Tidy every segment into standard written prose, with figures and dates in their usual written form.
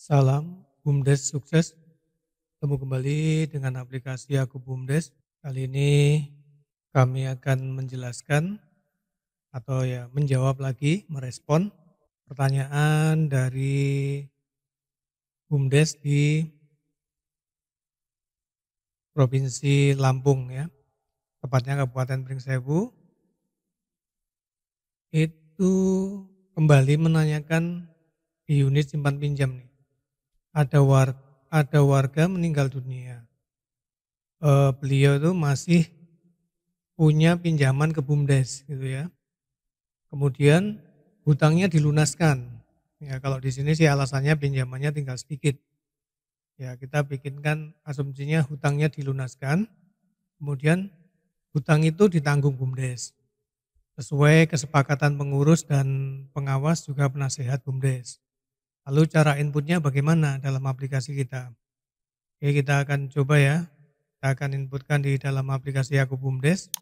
Salam BUMDes sukses. Ketemu kembali dengan aplikasi Aku BUMDes. Kali ini kami akan menjelaskan atau ya menjawab lagi, merespon pertanyaan dari BUMDes di Provinsi Lampung ya. Tepatnya Kabupaten Pringsewu. Itu kembali menanyakan di unit simpan pinjam nih. Ada warga meninggal dunia. Beliau itu masih punya pinjaman ke BUMDes gitu ya. Kemudian hutangnya dilunaskan. Ya kalau di sini sih alasannya pinjamannya tinggal sedikit. Ya kita bikinkan asumsinya hutangnya dilunaskan, kemudian hutang itu ditanggung BUMDes. Sesuai kesepakatan pengurus dan pengawas juga penasehat BUMDes. Lalu cara inputnya bagaimana dalam aplikasi kita? Oke, kita akan coba ya. Kita akan inputkan di dalam aplikasi Aku BUMDes.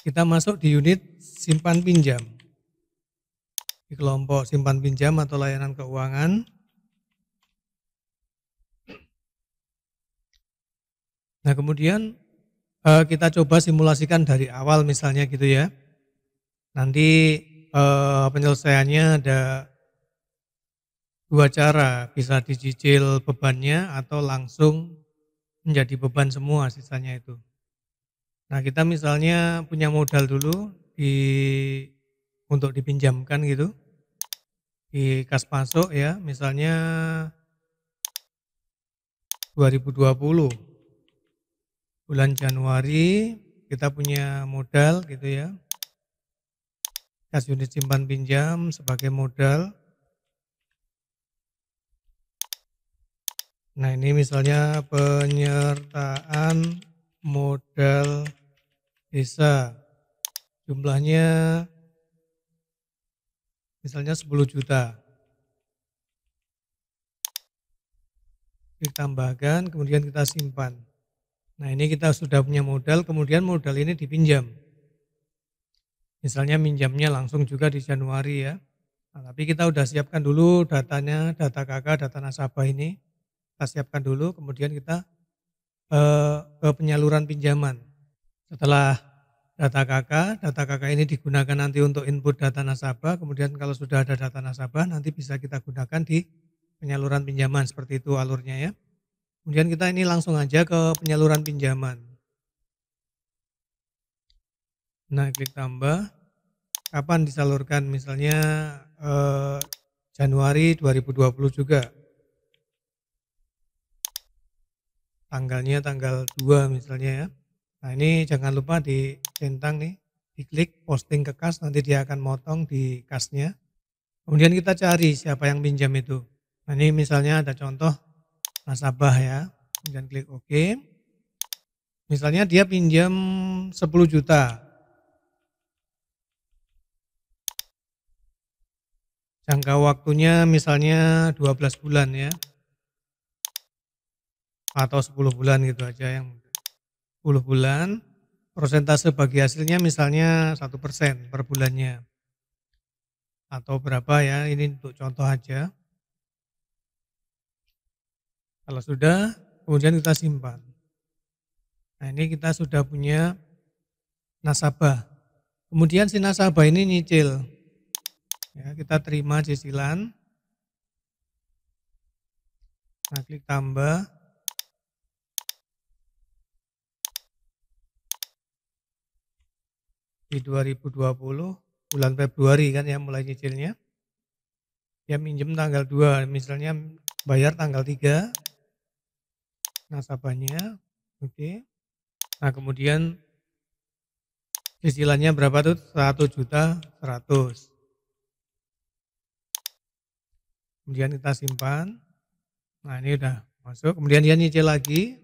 Kita masuk di unit simpan pinjam. Di kelompok simpan pinjam atau layanan keuangan. Nah kemudian kita coba simulasikan dari awal misalnya gitu ya. Nanti penyelesaiannya ada dua cara, bisa dicicil bebannya atau langsung menjadi beban semua sisanya itu. Nah kita misalnya punya modal dulu untuk dipinjamkan gitu di kas masuk ya, misalnya 2020 bulan Januari kita punya modal gitu ya, kas unit simpan pinjam sebagai modal. Nah ini misalnya penyertaan modal desa, jumlahnya misalnya 10 juta. Ditambahkan kemudian kita simpan. Nah ini kita sudah punya modal, kemudian modal ini dipinjam. Misalnya minjamnya langsung juga di Januari ya. Nah, tapi kita udah siapkan dulu datanya, data KK, data nasabah ini. Kita siapkan dulu, kemudian kita ke penyaluran pinjaman. Setelah data KK ini digunakan nanti untuk input data nasabah, kemudian kalau sudah ada data nasabah nanti bisa kita gunakan di penyaluran pinjaman, seperti itu alurnya ya. Kemudian kita ini langsung aja ke penyaluran pinjaman. Nah klik tambah, kapan disalurkan, misalnya Januari 2020 juga. Tanggalnya tanggal 2 misalnya ya. Nah ini jangan lupa dicentang nih, diklik posting ke kas, nanti dia akan motong di kasnya. Kemudian kita cari siapa yang pinjam itu. Nah ini misalnya ada contoh nasabah ya, kemudian klik OK. Misalnya dia pinjam 10 juta. Jangka waktunya misalnya 12 bulan ya. Atau 10 bulan gitu aja yang 10 bulan, persentase bagi hasilnya misalnya 1% per bulannya. Atau berapa ya, ini untuk contoh aja. Kalau sudah, kemudian kita simpan. Nah ini kita sudah punya nasabah. Kemudian si nasabah ini nyicil. Ya, kita terima cicilan. Nah klik tambah. Di 2020 bulan Februari kan ya mulai nyicilnya. Dia minjem tanggal 2, misalnya bayar tanggal 3 nasabahnya. Oke. Nah kemudian cicilannya berapa tuh? 1.100.000. Kemudian kita simpan. Nah ini udah masuk. Kemudian dia nyicil lagi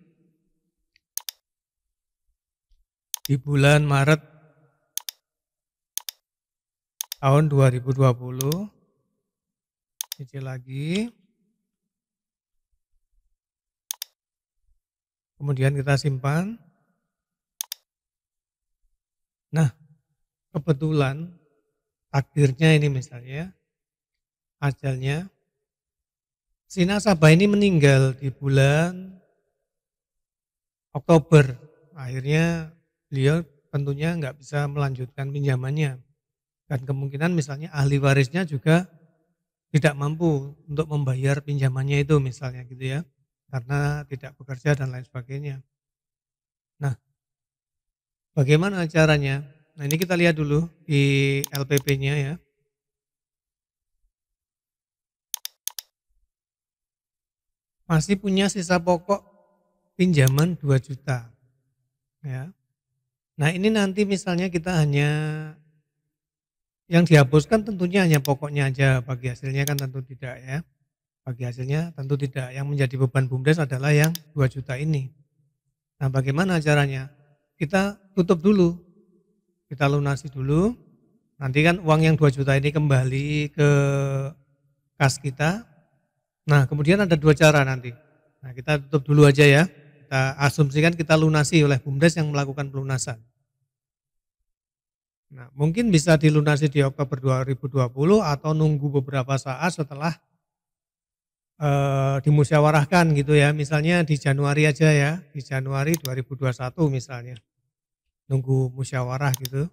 di bulan Maret tahun 2020. Nyicil lagi. Kemudian kita simpan. Nah kebetulan takdirnya ini misalnya ajalnya Si nasabah ini meninggal di bulan Oktober. Akhirnya beliau tentunya nggak bisa melanjutkan pinjamannya. Dan kemungkinan misalnya ahli warisnya juga tidak mampu untuk membayar pinjamannya itu misalnya gitu ya. Karena tidak bekerja dan lain sebagainya. Nah, bagaimana caranya? Nah, ini kita lihat dulu di LPP-nya ya. Masih punya sisa pokok pinjaman 2 juta ya. Nah, ini nanti misalnya kita hanya yang dihapuskan tentunya hanya pokoknya aja, bagi hasilnya kan tentu tidak ya. Bagi hasilnya tentu tidak, yang menjadi beban BUMDes adalah yang 2 juta ini. Nah, bagaimana caranya? Kita tutup dulu, kita lunasi dulu, nanti kan uang yang 2 juta ini kembali ke kas kita. Nah, kemudian ada 2 cara nanti. Nah, kita tutup dulu aja ya, kita asumsikan kita lunasi oleh BUMDes yang melakukan pelunasan. Nah, mungkin bisa dilunasi di Oktober 2020 atau nunggu beberapa saat setelah dimusyawarahkan gitu ya, misalnya di Januari aja ya, di Januari 2021 misalnya, nunggu musyawarah gitu.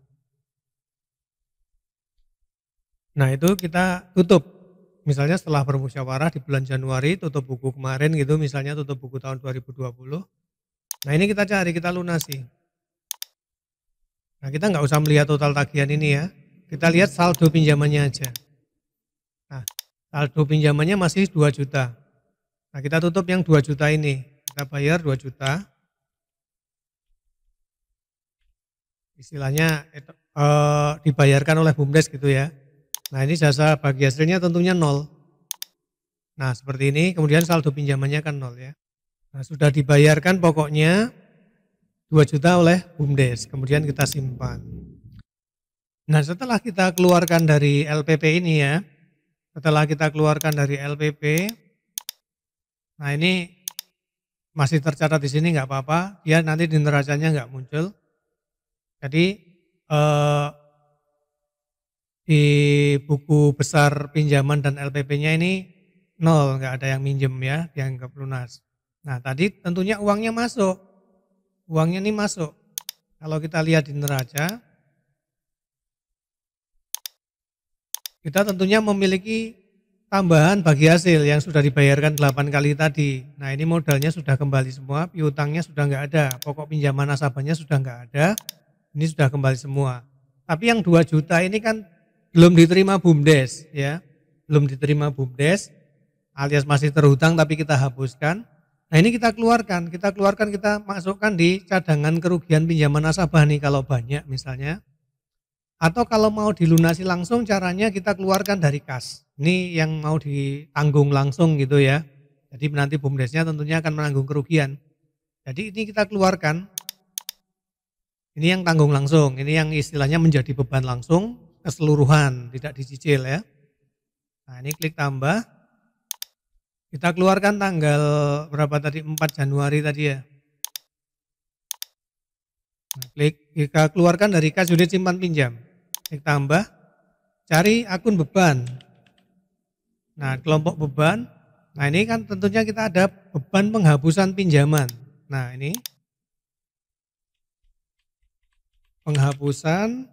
Nah, itu kita tutup, misalnya setelah bermusyawarah di bulan Januari tutup buku kemarin gitu, misalnya tutup buku tahun 2020. Nah, ini kita cari, kita lunasi. Nah, kita nggak usah melihat total tagihan ini ya, kita lihat saldo pinjamannya aja. Nah, saldo pinjamannya masih 2 juta. Nah, kita tutup yang 2 juta ini, kita bayar 2 juta. Istilahnya dibayarkan oleh BUMDes gitu ya. Nah, ini jasa bagi hasilnya tentunya 0. Nah, seperti ini, kemudian saldo pinjamannya kan 0 ya. Nah, sudah dibayarkan pokoknya 2 juta oleh BUMDes, kemudian kita simpan. Nah, setelah kita keluarkan dari LPP ini ya, setelah kita keluarkan dari LPP, nah ini masih tercatat di sini nggak apa-apa, dia nanti di neracanya nggak muncul. Jadi di buku besar pinjaman dan LPP-nya ini 0, nggak ada yang minjem ya, dianggap lunas. Nah, tadi tentunya uangnya masuk, uangnya ini masuk. Kalau kita lihat di neraca, kita tentunya memiliki tambahan bagi hasil yang sudah dibayarkan 8 kali tadi. Nah, ini modalnya sudah kembali semua, piutangnya sudah nggak ada, pokok pinjaman nasabahnya sudah nggak ada, ini sudah kembali semua. Tapi yang 2 juta ini kan belum diterima BUMDes ya, belum diterima BUMDes alias masih terhutang tapi kita hapuskan. Nah, ini kita keluarkan, kita masukkan di cadangan kerugian pinjaman nasabah nih kalau banyak misalnya. Atau kalau mau dilunasi langsung caranya kita keluarkan dari kas. Ini yang mau ditanggung langsung gitu ya. Jadi nanti BUMDesnya tentunya akan menanggung kerugian. Jadi ini kita keluarkan. Ini yang tanggung langsung, ini yang istilahnya menjadi beban langsung keseluruhan, tidak dicicil ya. Nah, ini klik tambah. Kita keluarkan tanggal berapa tadi? 4 Januari tadi ya. Nah, klik kita keluarkan dari kas unit simpan pinjam. Klik tambah, cari akun beban. Nah, kelompok beban. Nah, ini kan tentunya kita ada beban penghapusan pinjaman. Nah, ini penghapusan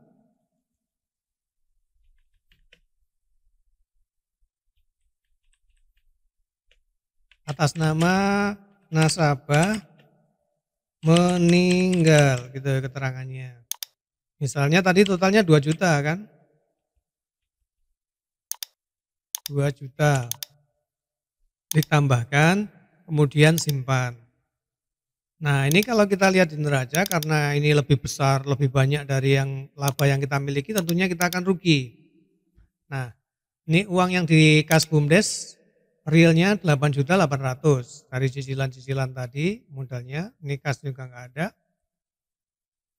atas nama nasabah meninggal gitu keterangannya. Misalnya tadi totalnya 2 juta kan? 2 juta. Ditambahkan, kemudian simpan. Nah, ini kalau kita lihat di neraca karena ini lebih besar, lebih banyak dari yang laba yang kita miliki, tentunya kita akan rugi. Nah, ini uang yang di kas BUMDes realnya 8.800.000 dari cicilan-cicilan tadi modalnya, ini kas juga nggak ada.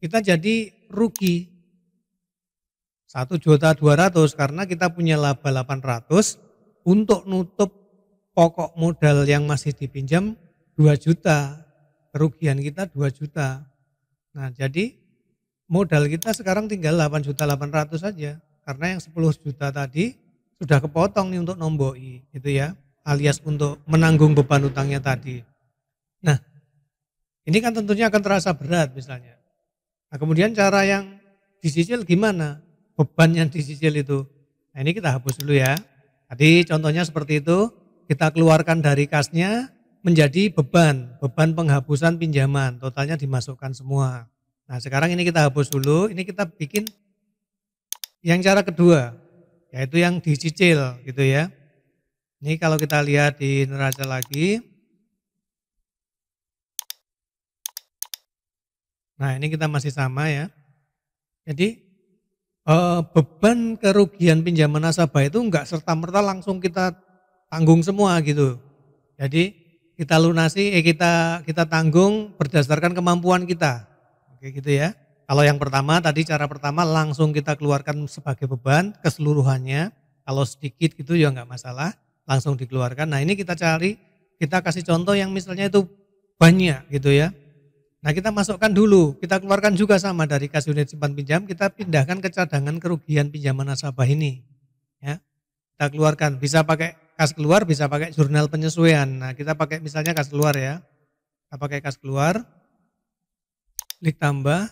Kita jadi rugi 1.200.000 karena kita punya laba 800 untuk nutup pokok modal yang masih dipinjam 2 juta. Kerugian kita 2 juta. Nah, jadi modal kita sekarang tinggal 8.800.000 saja. Karena yang 10 juta tadi sudah kepotong nih untuk nomboi gitu ya. alias untuk menanggung beban utangnya tadi. Nah, ini kan tentunya akan terasa berat misalnya. Nah, kemudian cara yang dicicil gimana? Beban yang dicicil itu. Nah, ini kita hapus dulu ya. Tadi contohnya seperti itu, kita keluarkan dari kasnya menjadi beban penghapusan pinjaman, totalnya dimasukkan semua. Nah, sekarang ini kita hapus dulu, ini kita bikin yang cara kedua, yaitu yang dicicil gitu ya. Ini kalau kita lihat di neraca lagi. Nah, ini kita masih sama ya. Jadi beban kerugian pinjaman nasabah itu enggak serta-merta langsung kita tanggung semua gitu. Jadi kita lunasi, kita tanggung berdasarkan kemampuan kita. Oke gitu ya. Kalau yang pertama tadi cara pertama langsung kita keluarkan sebagai beban keseluruhannya. Kalau sedikit gitu ya enggak masalah, langsung dikeluarkan. Nah ini kita cari, kita kasih contoh yang misalnya itu banyak gitu ya. Nah kita masukkan dulu, kita keluarkan juga sama dari kas unit simpan pinjam, kita pindahkan ke cadangan kerugian pinjaman nasabah ini. Ya, kita keluarkan, bisa pakai kas keluar, bisa pakai jurnal penyesuaian. Nah kita pakai misalnya kas keluar ya, kita pakai kas keluar, klik tambah,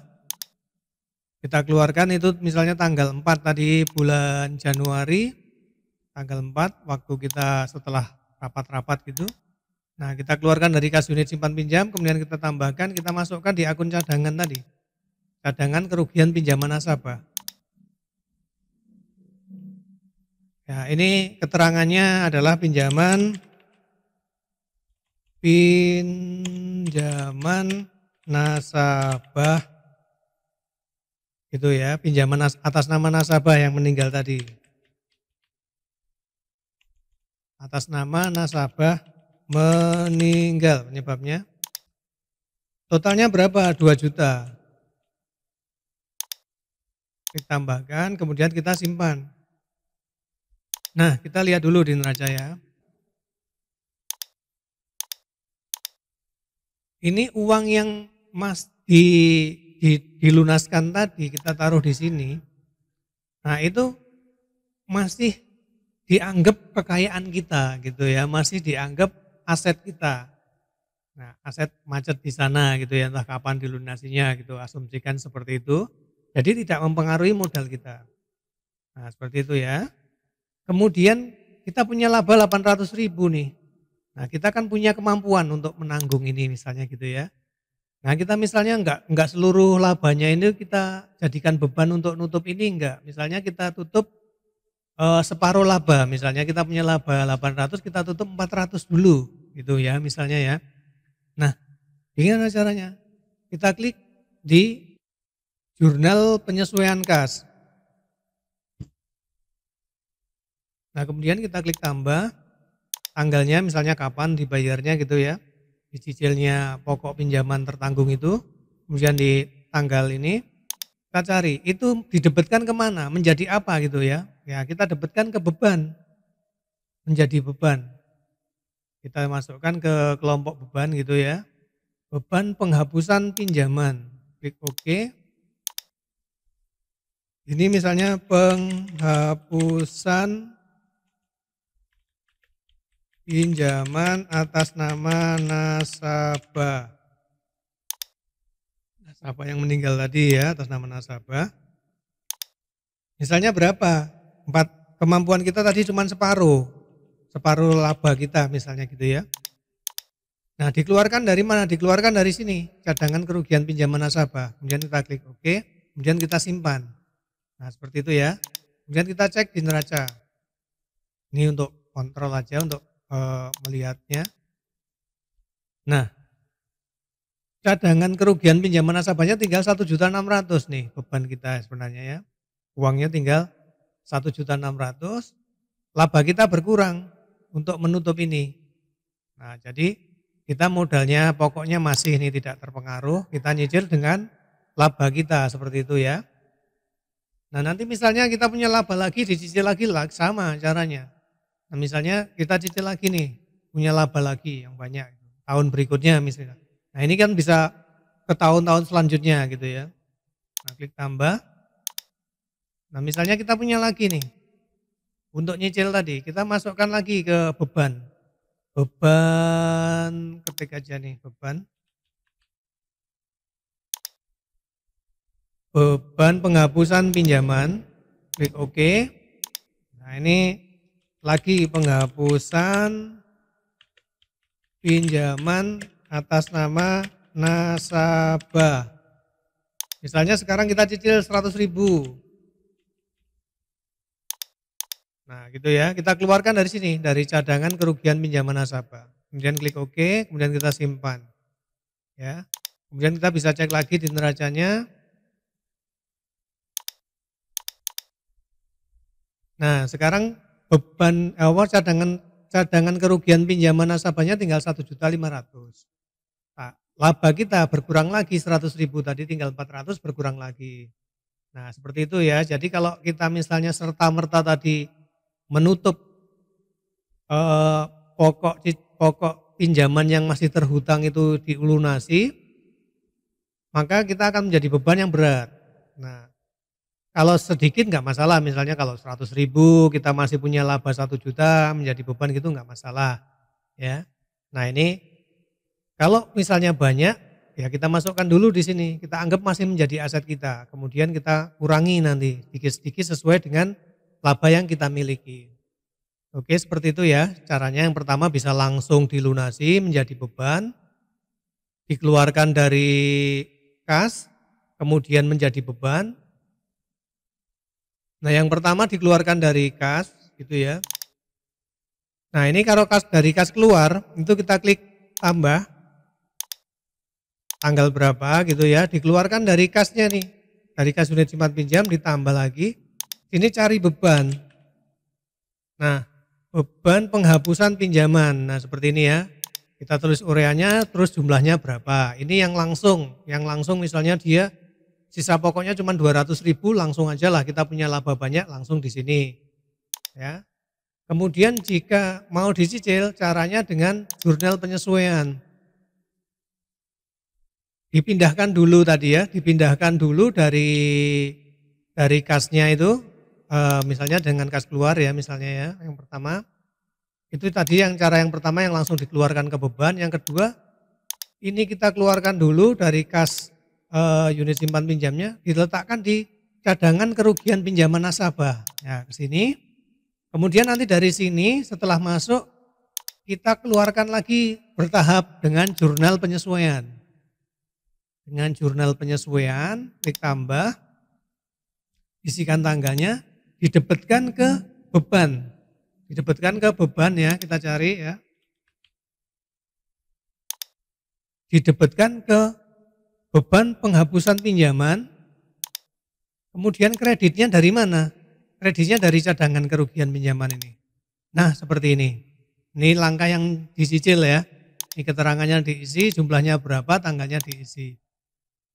kita keluarkan itu misalnya tanggal 4 tadi bulan Januari, tanggal 4 waktu kita setelah rapat-rapat gitu. Nah kita keluarkan dari kas unit simpan pinjam, kemudian kita tambahkan, kita masukkan di akun cadangan tadi. Cadangan kerugian pinjaman nasabah. Ya ini keterangannya adalah pinjaman nasabah. Gitu ya, pinjaman atas nama nasabah yang meninggal tadi. Atas nama nasabah meninggal penyebabnya. Totalnya berapa? 2 juta. Kita tambahkan, kemudian kita simpan. Nah, kita lihat dulu di neraca ya. Ini uang yang dilunaskan tadi, kita taruh di sini. Nah, itu masih dianggap kekayaan kita gitu ya, masih dianggap aset kita. Nah, aset macet di sana gitu ya, entah kapan dilunasinya gitu, asumsikan seperti itu. Jadi tidak mempengaruhi modal kita. Nah, seperti itu ya. Kemudian kita punya laba 800.000 nih. Nah, kita kan punya kemampuan untuk menanggung ini misalnya gitu ya. Nah, kita misalnya enggak seluruh labanya ini kita jadikan beban untuk nutup ini enggak. Misalnya kita tutup separuh laba, misalnya kita punya laba 800, kita tutup 400 dulu gitu ya misalnya ya. Nah, gimana caranya? Kita klik di jurnal penyesuaian kas. Nah, kemudian kita klik tambah, tanggalnya misalnya kapan dibayarnya gitu ya. Dicicilnya pokok pinjaman tertanggung itu, kemudian di tanggal ini, kita cari, itu didebetkan kemana, menjadi apa gitu ya. Ya kita debetkan ke beban, menjadi beban. Kita masukkan ke kelompok beban gitu ya. Beban penghapusan pinjaman, klik OK. Ini misalnya penghapusan pinjaman atas nama nasabah. Nasabah yang meninggal tadi ya, atas nama nasabah. Misalnya berapa? Kemampuan kita tadi cuma separuh laba kita misalnya gitu ya. Nah dikeluarkan dari mana? Dikeluarkan dari sini, cadangan kerugian pinjaman nasabah. Kemudian kita klik OK, kemudian kita simpan. Nah seperti itu ya. Kemudian kita cek di neraca. Ini untuk kontrol aja, untuk melihatnya. Nah cadangan kerugian pinjaman nasabahnya tinggal 1.600.000 nih beban kita sebenarnya ya. Uangnya tinggal 1.600.000, laba kita berkurang untuk menutup ini. Nah jadi kita modalnya pokoknya masih ini tidak terpengaruh, kita nyicil dengan laba kita seperti itu ya. Nah nanti misalnya kita punya laba lagi, dicicil lagi sama caranya. Nah misalnya kita cicil lagi nih, punya laba lagi yang banyak, tahun berikutnya misalnya. Nah ini kan bisa ke tahun-tahun selanjutnya gitu ya. Nah klik tambah. Nah misalnya kita punya lagi nih, untuk nyicil tadi, kita masukkan lagi ke beban. beban, ketik aja nih beban penghapusan pinjaman, klik OK. Nah ini lagi penghapusan pinjaman atas nama nasabah. Misalnya sekarang kita cicil 100.000. Nah gitu ya, kita keluarkan dari sini, dari cadangan kerugian pinjaman nasabah. Kemudian klik OK, kemudian kita simpan. Ya. Kemudian kita bisa cek lagi di neracanya. Nah sekarang beban cadangan kerugian pinjaman nasabahnya tinggal 1.500.000. Nah, laba kita berkurang lagi 100.000 tadi tinggal 400 berkurang lagi. Nah seperti itu ya, jadi kalau kita misalnya serta-merta tadi menutup pokok pinjaman yang masih terhutang itu dilunasi, maka kita akan menjadi beban yang berat. Nah, kalau sedikit nggak masalah, misalnya kalau 100.000 kita masih punya laba 1 juta menjadi beban gitu nggak masalah. Ya. Nah ini kalau misalnya banyak, ya kita masukkan dulu di sini, kita anggap masih menjadi aset kita, kemudian kita kurangi nanti sedikit-sedikit sesuai dengan laba yang kita miliki. Oke seperti itu ya caranya. Yang pertama bisa langsung dilunasi menjadi beban, dikeluarkan dari kas, kemudian menjadi beban. Nah yang pertama dikeluarkan dari kas gitu ya. Nah ini kalau dari kas keluar itu kita klik tambah, tanggal berapa gitu ya, dikeluarkan dari kasnya nih, dari kas unit simpan pinjam ditambah lagi, ini cari beban. Nah beban penghapusan pinjaman, nah seperti ini ya, kita tulis ureanya terus jumlahnya berapa, ini yang langsung misalnya dia sisa pokoknya cuma 200.000 langsung aja lah kita punya laba banyak langsung di sini. Ya. Kemudian jika mau dicicil caranya dengan jurnal penyesuaian. Dipindahkan dulu tadi ya, dipindahkan dulu dari kasnya itu, misalnya dengan kas keluar ya misalnya ya, yang pertama. Itu tadi cara yang pertama yang langsung dikeluarkan ke beban, yang kedua ini kita keluarkan dulu dari kas unit simpan pinjamnya, diletakkan di cadangan kerugian pinjaman nasabah. Ya, ke sini. Kemudian nanti dari sini setelah masuk kita keluarkan lagi bertahap dengan jurnal penyesuaian. Dengan jurnal penyesuaian, klik tambah, isikan tanggalnya, didebetkan ke beban. Didebetkan ke beban ya, kita cari ya. Didebetkan ke beban penghapusan pinjaman, kemudian kreditnya dari mana? Kreditnya dari cadangan kerugian pinjaman ini. Nah seperti ini. Ini langkah yang dicicil ya. Ini keterangannya diisi, jumlahnya berapa, tanggalnya diisi.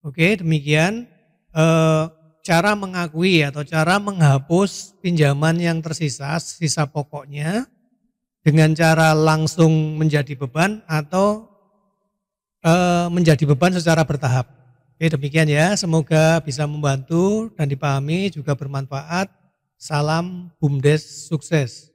Oke demikian cara mengakui atau cara menghapus pinjaman yang tersisa, sisa pokoknya dengan cara langsung menjadi beban atau menjadi beban secara bertahap. Oke demikian ya, semoga bisa membantu dan dipahami juga bermanfaat. Salam BUMDes sukses.